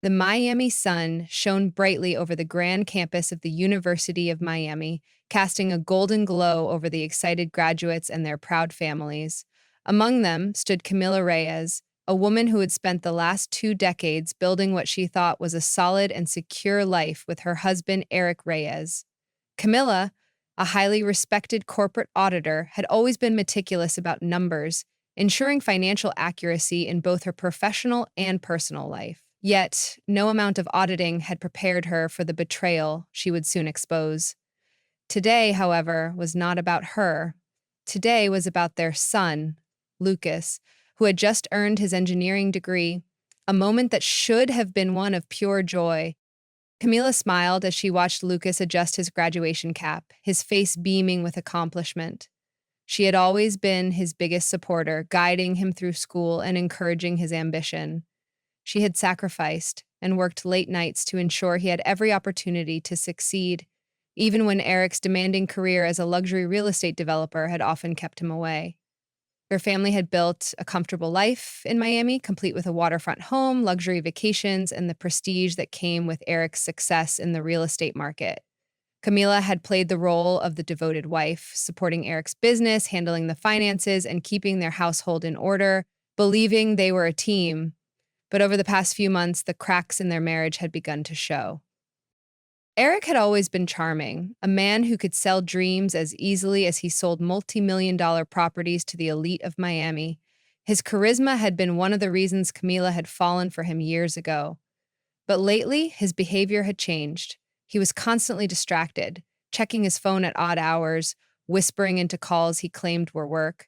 The Miami sun shone brightly over the grand campus of the University of Miami, casting a golden glow over the excited graduates and their proud families. Among them stood Camila Reyes, a woman who had spent the last 2 decades building what she thought was a solid and secure life with her husband, Eric Reyes. Camilla, a highly respected corporate auditor, had always been meticulous about numbers, ensuring financial accuracy in both her professional and personal life. Yet, no amount of auditing had prepared her for the betrayal she would soon expose. Today, however, was not about her. Today was about their son, Lucas, who had just earned his engineering degree, a moment that should have been one of pure joy. Camila smiled as she watched Lucas adjust his graduation cap, his face beaming with accomplishment. She had always been his biggest supporter, guiding him through school and encouraging his ambition. She had sacrificed and worked late nights to ensure he had every opportunity to succeed, even when Eric's demanding career as a luxury real estate developer had often kept him away. Their family had built a comfortable life in Miami, complete with a waterfront home, luxury vacations, and the prestige that came with Eric's success in the real estate market. Camila had played the role of the devoted wife, supporting Eric's business, handling the finances, and keeping their household in order, believing they were a team. But over the past few months, the cracks in their marriage had begun to show. Eric had always been charming, a man who could sell dreams as easily as he sold multi-million-dollar properties to the elite of Miami. His charisma had been one of the reasons Camila had fallen for him years ago. But lately, his behavior had changed. He was constantly distracted, checking his phone at odd hours, whispering into calls he claimed were work.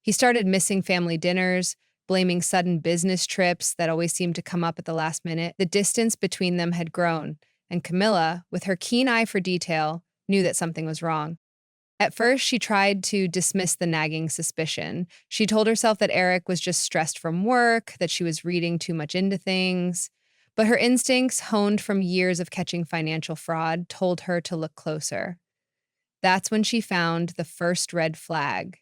He started missing family dinners, blaming sudden business trips that always seemed to come up at the last minute. The distance between them had grown, and Camilla, with her keen eye for detail, knew that something was wrong. At first, she tried to dismiss the nagging suspicion. She told herself that Eric was just stressed from work, that she was reading too much into things. But her instincts, honed from years of catching financial fraud, told her to look closer. That's when she found the first red flag: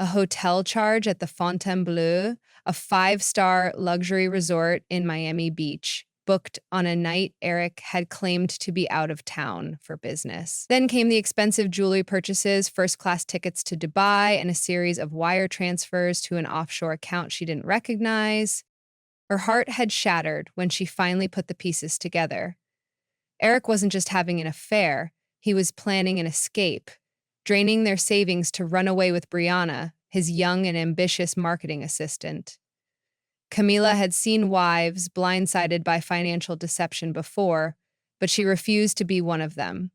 a hotel charge at the Fontainebleau, a five-star luxury resort in Miami Beach, booked on a night Eric had claimed to be out of town for business. Then came the expensive jewelry purchases, first-class tickets to Dubai, and a series of wire transfers to an offshore account she didn't recognize. Her heart had shattered when she finally put the pieces together. Eric wasn't just having an affair, he was planning an escape, draining their savings to run away with Brianna, his young and ambitious marketing assistant. Camila had seen wives blindsided by financial deception before, but she refused to be one of them.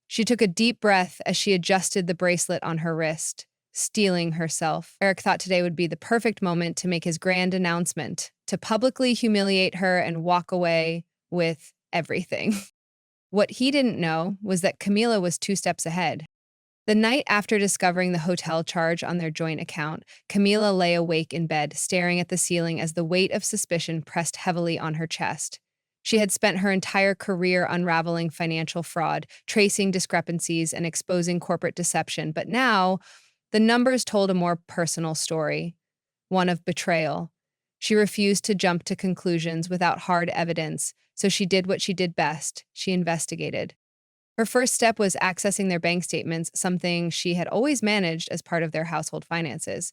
She took a deep breath as she adjusted the bracelet on her wrist, steeling herself. Eric thought today would be the perfect moment to make his grand announcement, to publicly humiliate her and walk away with everything. What he didn't know was that Camila was 2 steps ahead. The night after discovering the hotel charge on their joint account, Camila lay awake in bed, staring at the ceiling as the weight of suspicion pressed heavily on her chest. She had spent her entire career unraveling financial fraud, tracing discrepancies, and exposing corporate deception, but now the numbers told a more personal story, one of betrayal. She refused to jump to conclusions without hard evidence, so she did what she did best: she investigated. Her first step was accessing their bank statements, something she had always managed as part of their household finances.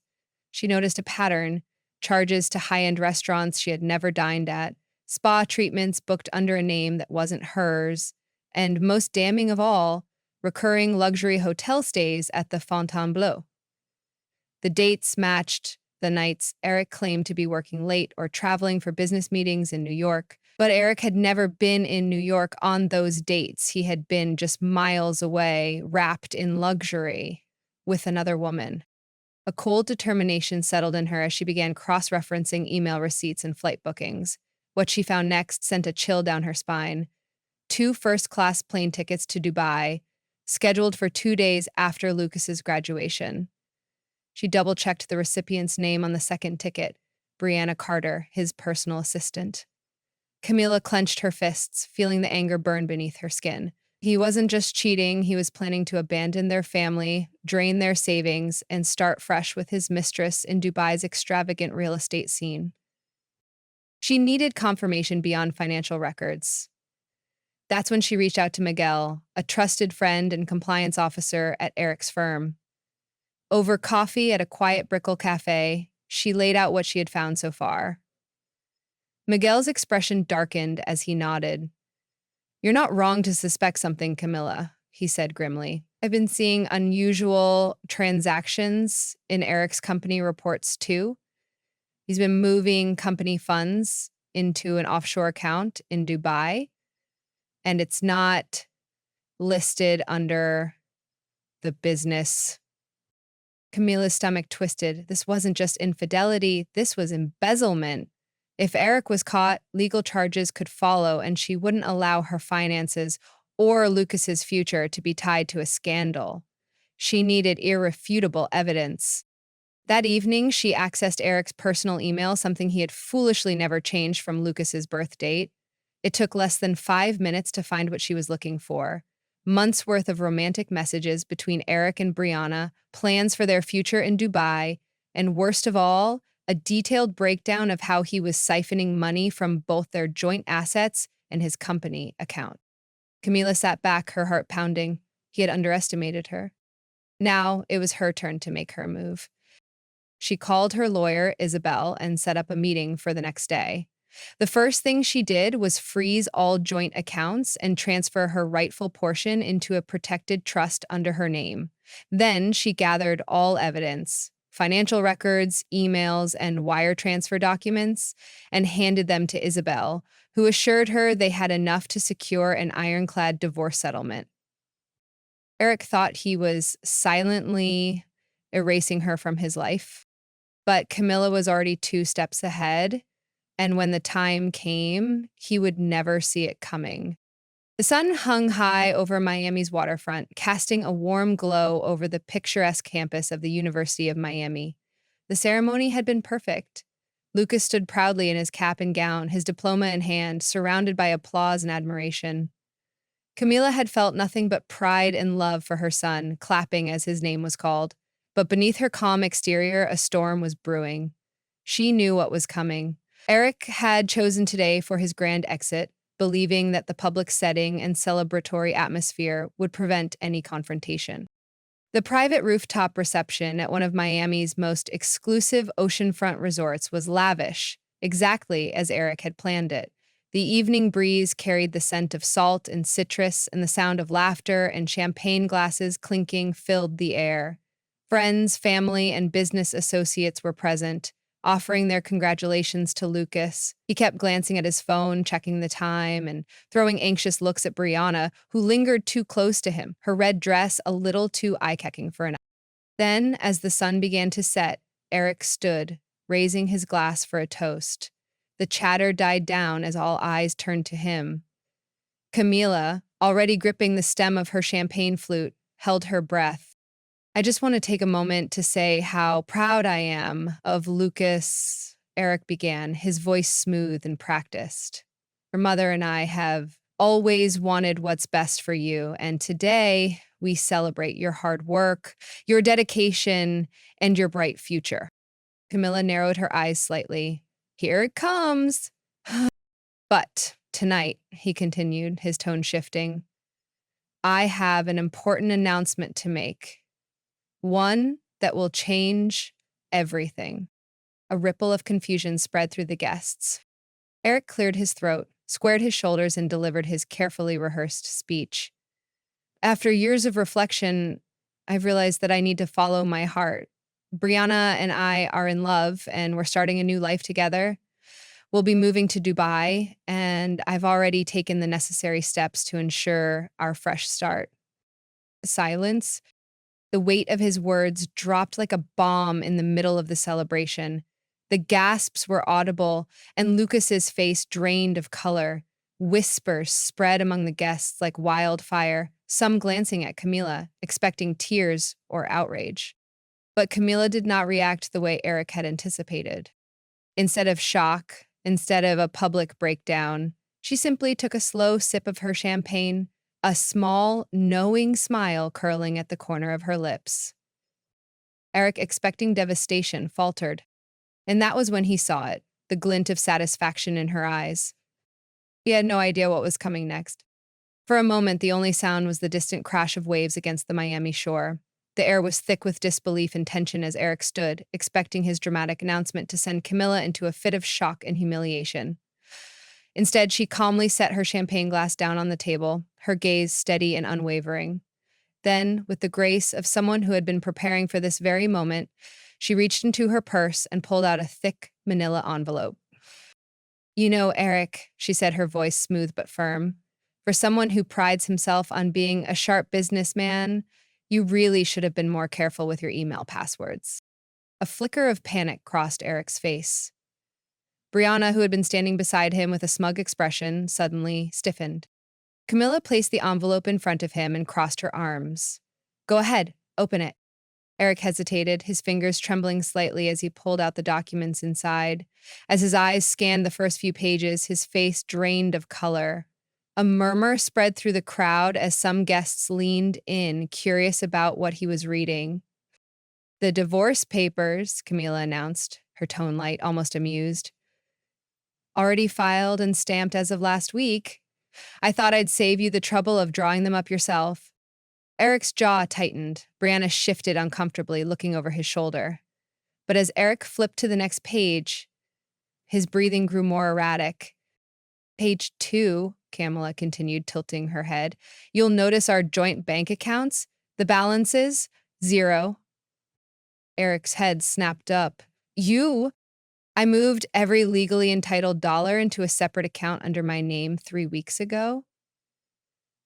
She noticed a pattern: charges to high-end restaurants she had never dined at, spa treatments booked under a name that wasn't hers, and most damning of all, recurring luxury hotel stays at the Fontainebleau. The dates matched the nights Eric claimed to be working late or traveling for business meetings in New York. But Eric had never been in New York on those dates. He had been just miles away, wrapped in luxury, with another woman. A cold determination settled in her as she began cross-referencing email receipts and flight bookings. What she found next sent a chill down her spine. 2 first-class plane tickets to Dubai, scheduled for 2 days after Lucas's graduation. She double-checked the recipient's name on the second ticket: Brianna Carter, his personal assistant. Camila clenched her fists, feeling the anger burn beneath her skin. He wasn't just cheating, he was planning to abandon their family, drain their savings, and start fresh with his mistress in Dubai's extravagant real estate scene. She needed confirmation beyond financial records. That's when she reached out to Miguel, a trusted friend and compliance officer at Eric's firm. Over coffee at a quiet Brickell cafe, she laid out what she had found so far. Miguel's expression darkened as he nodded. "You're not wrong to suspect something, Camilla," he said grimly. "I've been seeing unusual transactions in Eric's company reports too. He's been moving company funds into an offshore account in Dubai, and it's not listed under the business." Camila's stomach twisted. This wasn't just infidelity, this was embezzlement. If Eric was caught, legal charges could follow, and she wouldn't allow her finances or Lucas's future to be tied to a scandal. She needed irrefutable evidence. That evening, she accessed Eric's personal email, something he had foolishly never changed from Lucas's birth date. It took less than 5 minutes to find what she was looking for. Months' worth of romantic messages between Eric and Brianna, plans for their future in Dubai, and worst of all, a detailed breakdown of how he was siphoning money from both their joint assets and his company account. Camila sat back, her heart pounding. He had underestimated her. Now it was her turn to make her move. She called her lawyer, Isabel, and set up a meeting for the next day. The first thing she did was freeze all joint accounts and transfer her rightful portion into a protected trust under her name. Then she gathered all evidence, financial records, emails, and wire transfer documents, and handed them to Isabel, who assured her they had enough to secure an ironclad divorce settlement. Eric thought he was silently erasing her from his life, but Camilla was already 2 steps ahead, and when the time came, he would never see it coming. The sun hung high over Miami's waterfront, casting a warm glow over the picturesque campus of the University of Miami. The ceremony had been perfect. Lucas stood proudly in his cap and gown, his diploma in hand, surrounded by applause and admiration. Camila had felt nothing but pride and love for her son, clapping as his name was called. But beneath her calm exterior, a storm was brewing. She knew what was coming. Eric had chosen today for his grand exit, believing that the public setting and celebratory atmosphere would prevent any confrontation. The private rooftop reception at one of Miami's most exclusive oceanfront resorts was lavish, exactly as Eric had planned it. The evening breeze carried the scent of salt and citrus, and the sound of laughter and champagne glasses clinking filled the air. Friends, family, and business associates were present, offering their congratulations to Lucas. He kept glancing at his phone, checking the time, and throwing anxious looks at Brianna, who lingered too close to him, her red dress a little too eye-catching for an eye. Then, as the sun began to set, Eric stood, raising his glass for a toast. The chatter died down as all eyes turned to him. Camila, already gripping the stem of her champagne flute, held her breath. "I just want to take a moment to say how proud I am of Lucas," Eric began, his voice smooth and practiced. "Your mother and I have always wanted what's best for you, and today we celebrate your hard work, your dedication, and your bright future." Camilla narrowed her eyes slightly. "Here it comes." "But tonight," he continued, his tone shifting, "I have an important announcement to make. One that will change everything." A ripple of confusion spread through the guests. Eric cleared his throat, squared his shoulders, and delivered his carefully rehearsed speech. "After years of reflection, I've realized that I need to follow my heart. Brianna and I are in love, and we're starting a new life together. We'll be moving to Dubai, and I've already taken the necessary steps to ensure our fresh start." Silence. The weight of his words dropped like a bomb in the middle of the celebration. The gasps were audible, and Lucas's face drained of color. Whispers spread among the guests like wildfire, some glancing at Camila, expecting tears or outrage. But Camila did not react the way Eric had anticipated. Instead of shock, instead of a public breakdown, she simply took a slow sip of her champagne, a small, knowing smile curling at the corner of her lips. Eric, expecting devastation, faltered. And that was when he saw it. the glint of satisfaction in her eyes. He had no idea what was coming next. For a moment, the only sound was the distant crash of waves against the Miami shore. The air was thick with disbelief and tension as Eric stood, expecting his dramatic announcement to send Camilla into a fit of shock and humiliation. Instead, she calmly set her champagne glass down on the table, her gaze steady and unwavering. Then, with the grace of someone who had been preparing for this very moment, she reached into her purse and pulled out a thick manila envelope. "You know, Eric," she said, her voice smooth but firm, "for someone who prides himself on being a sharp businessman, you really should have been more careful with your email passwords." A flicker of panic crossed Eric's face. Brianna, who had been standing beside him with a smug expression, suddenly stiffened. Camilla placed the envelope in front of him and crossed her arms. "Go ahead, open it." Eric hesitated, his fingers trembling slightly as he pulled out the documents inside. As his eyes scanned the first few pages, his face drained of color. A murmur spread through the crowd as some guests leaned in, curious about what he was reading. "The divorce papers," Camila announced, her tone light, almost amused. "Already filed and stamped as of last week. I thought I'd save you the trouble of drawing them up yourself." Eric's jaw tightened. Brianna shifted uncomfortably, looking over his shoulder. But as Eric flipped to the next page, his breathing grew more erratic. "Page 2, Camilla continued, tilting her head. "You'll notice our joint bank accounts. The balances, 0. Eric's head snapped up. "You? I moved every legally entitled dollar into a separate account under my name 3 weeks ago."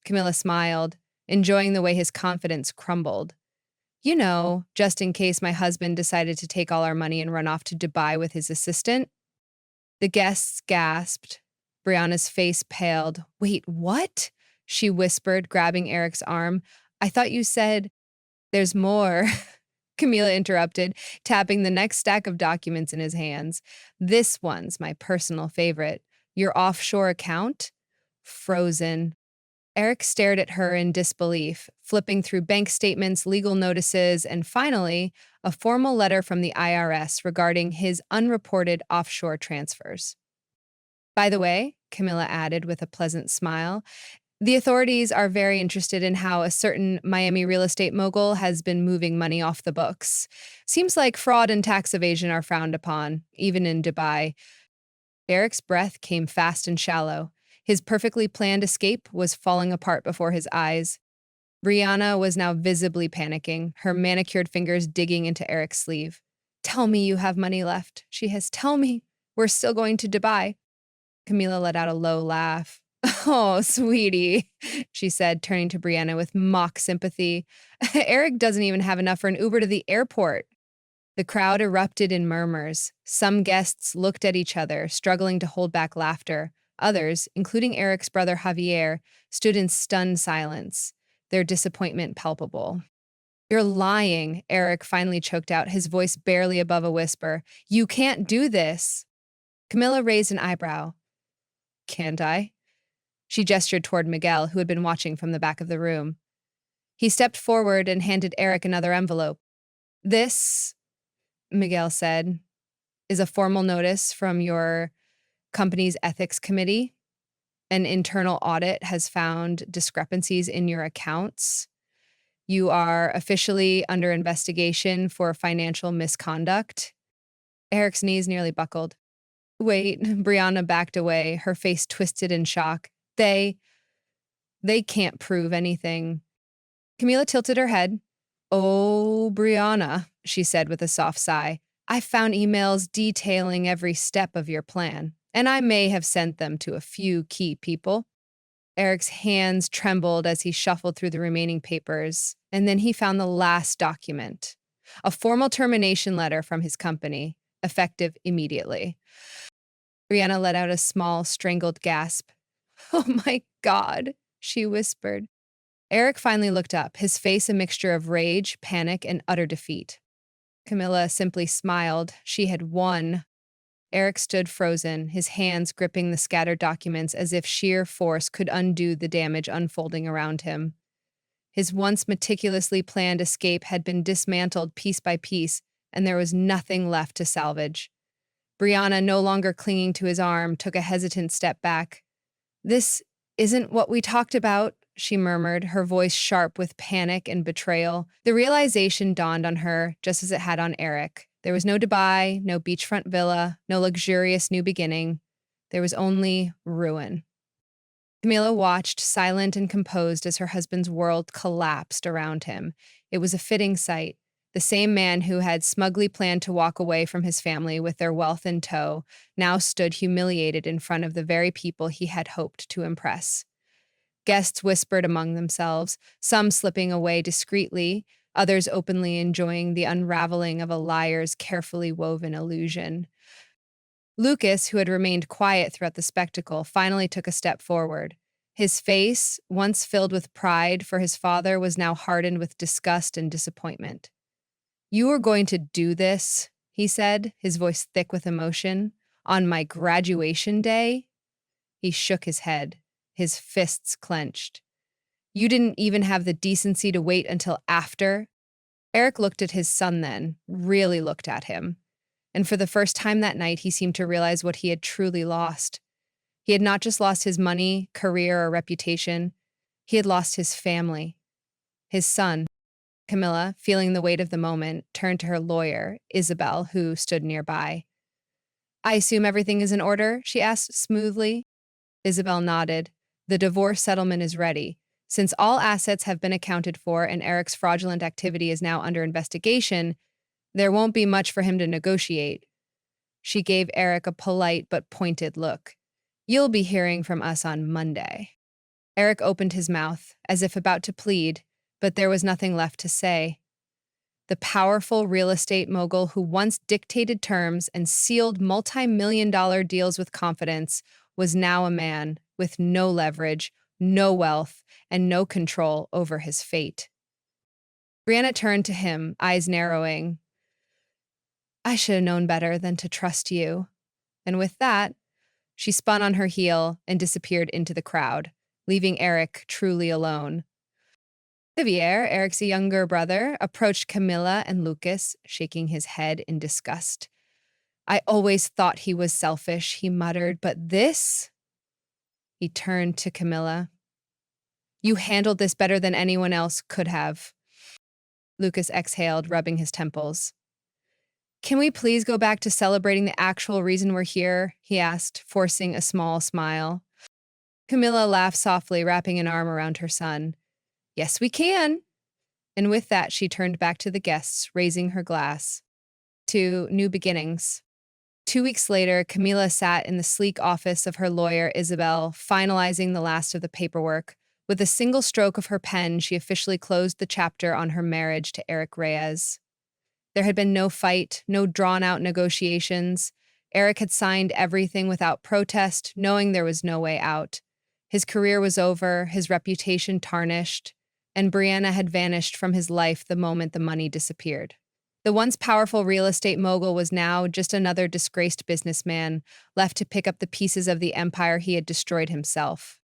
Camilla smiled, enjoying the way his confidence crumbled. "You know, just in case my husband decided to take all our money and run off to Dubai with his assistant." The guests gasped. Brianna's face paled. "Wait, what?" she whispered, grabbing Eric's arm. "I thought you said—" "There's more," Camila interrupted, tapping the next stack of documents in his hands. "This one's my personal favorite. Your offshore account? Frozen." Eric stared at her in disbelief, flipping through bank statements, legal notices, and finally, a formal letter from the IRS regarding his unreported offshore transfers. "By the way," Camilla added with a pleasant smile, "the authorities are very interested in how a certain Miami real estate mogul has been moving money off the books. Seems like fraud and tax evasion are frowned upon, even in Dubai." Eric's breath came fast and shallow. His perfectly planned escape was falling apart before his eyes. Brianna was now visibly panicking, her manicured fingers digging into Eric's sleeve. "Tell me you have money left," she hissed. "Tell me. We're still going to Dubai." Camila let out a low laugh. "Oh, sweetie," she said, turning to Brianna with mock sympathy. "Eric doesn't even have enough for an Uber to the airport." The crowd erupted in murmurs. Some guests looked at each other, struggling to hold back laughter. Others, including Eric's brother Javier, stood in stunned silence, their disappointment palpable. "You're lying," Eric finally choked out, his voice barely above a whisper. "You can't do this." Camilla raised an eyebrow. "Can't I?" She gestured toward Miguel, who had been watching from the back of the room. He stepped forward and handed Eric another envelope. "This," Miguel said, "is a formal notice from your company's ethics committee. An internal audit has found discrepancies in your accounts. You are officially under investigation for financial misconduct." Eric's knees nearly buckled. "Wait," Brianna backed away, her face twisted in shock. They can't prove anything." Camila tilted her head. "Oh, Brianna," she said with a soft sigh. "I found emails detailing every step of your plan, and I may have sent them to a few key people." Eric's hands trembled as he shuffled through the remaining papers, and then he found the last document, a formal termination letter from his company, effective immediately. Brianna let out a small, strangled gasp. "Oh my God," she whispered. Eric finally looked up, his face a mixture of rage, panic, and utter defeat. Camilla simply smiled. She had won. Eric stood frozen, his hands gripping the scattered documents as if sheer force could undo the damage unfolding around him. His once meticulously planned escape had been dismantled piece by piece, and there was nothing left to salvage. Brianna, no longer clinging to his arm, took a hesitant step back. "This isn't what we talked about," she murmured, her voice sharp with panic and betrayal. The realization dawned on her, just as it had on Eric. There was no Dubai, no beachfront villa, no luxurious new beginning. There was only ruin. Camila watched, silent and composed, as her husband's world collapsed around him. It was a fitting sight. The same man who had smugly planned to walk away from his family with their wealth in tow now stood humiliated in front of the very people he had hoped to impress. Guests whispered among themselves, some slipping away discreetly, others openly enjoying the unraveling of a liar's carefully woven illusion. Lucas, who had remained quiet throughout the spectacle, finally took a step forward. His face, once filled with pride for his father, was now hardened with disgust and disappointment. "You are going to do this," he said, his voice thick with emotion, "on my graduation day?" He shook his head, his fists clenched. "You didn't even have the decency to wait until after?" Eric looked at his son then, really looked at him. And for the first time that night, he seemed to realize what he had truly lost. He had not just lost his money, career, or reputation. He had lost his family, his son. Camilla, feeling the weight of the moment, turned to her lawyer, Isabel, who stood nearby. "I assume everything is in order?" she asked smoothly. Isabel nodded. "The divorce settlement is ready. Since all assets have been accounted for and Eric's fraudulent activity is now under investigation, there won't be much for him to negotiate." She gave Eric a polite but pointed look. "You'll be hearing from us on Monday." Eric opened his mouth, as if about to plead, but there was nothing left to say. The powerful real estate mogul who once dictated terms and sealed multi-million-dollar deals with confidence was now a man with no leverage, no wealth, and no control over his fate. Brianna turned to him, eyes narrowing. "I should have known better than to trust you." And with that, she spun on her heel and disappeared into the crowd, leaving Eric truly alone. Xavier, Eric's younger brother, approached Camilla and Lucas, shaking his head in disgust. "I always thought he was selfish," he muttered, "but this?" He turned to Camilla. "You handled this better than anyone else could have." Lucas exhaled, rubbing his temples. "Can we please go back to celebrating the actual reason we're here?" he asked, forcing a small smile. Camilla laughed softly, wrapping an arm around her son. "Yes, we can." And with that, she turned back to the guests, raising her glass. To new beginnings. 2 weeks later, Camila sat in the sleek office of her lawyer, Isabel, finalizing the last of the paperwork. With a single stroke of her pen, she officially closed the chapter on her marriage to Eric Reyes. There had been no fight, no drawn-out negotiations. Eric had signed everything without protest, knowing there was no way out. His career was over, his reputation tarnished, and Brianna had vanished from his life the moment the money disappeared. The once powerful real estate mogul was now just another disgraced businessman, left to pick up the pieces of the empire he had destroyed himself.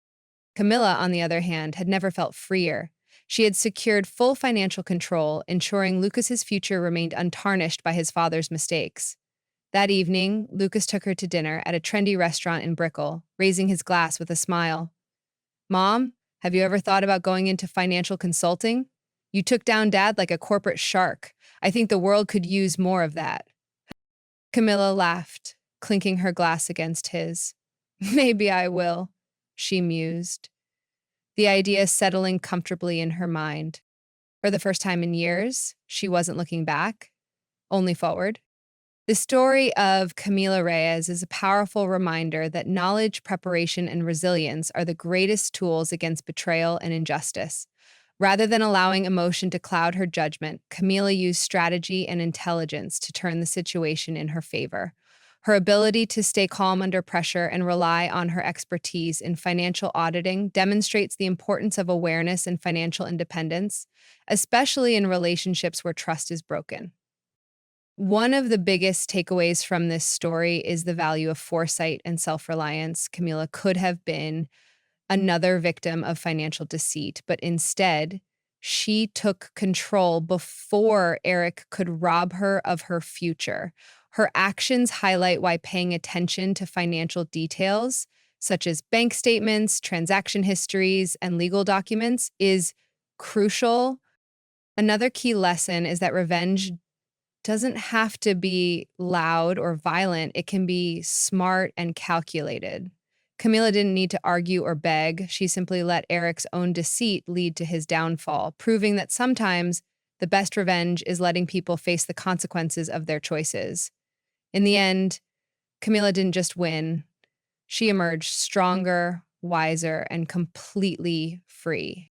Camilla, on the other hand, had never felt freer. She had secured full financial control, ensuring Lucas's future remained untarnished by his father's mistakes. That evening, Lucas took her to dinner at a trendy restaurant in Brickell, raising his glass with a smile. "Mom, have you ever thought about going into financial consulting? You took down Dad like a corporate shark. I think the world could use more of that." Camilla laughed, clinking her glass against his. "Maybe I will," she mused, the idea settling comfortably in her mind. For the first time in years, she wasn't looking back, only forward. The story of Camila Reyes is a powerful reminder that knowledge, preparation, and resilience are the greatest tools against betrayal and injustice. Rather than allowing emotion to cloud her judgment, Camila used strategy and intelligence to turn the situation in her favor. Her ability to stay calm under pressure and rely on her expertise in financial auditing demonstrates the importance of awareness and financial independence, especially in relationships where trust is broken. One of the biggest takeaways from this story is the value of foresight and self-reliance. Camila could have been another victim of financial deceit, but instead, she took control before Eric could rob her of her future. Her actions highlight why paying attention to financial details, such as bank statements, transaction histories, and legal documents, is crucial. Another key lesson is that revenge doesn't have to be loud or violent, it can be smart and calculated. Camila didn't need to argue or beg. She simply let Eric's own deceit lead to his downfall, proving that sometimes the best revenge is letting people face the consequences of their choices. In the end, Camila didn't just win, she emerged stronger, wiser, and completely free.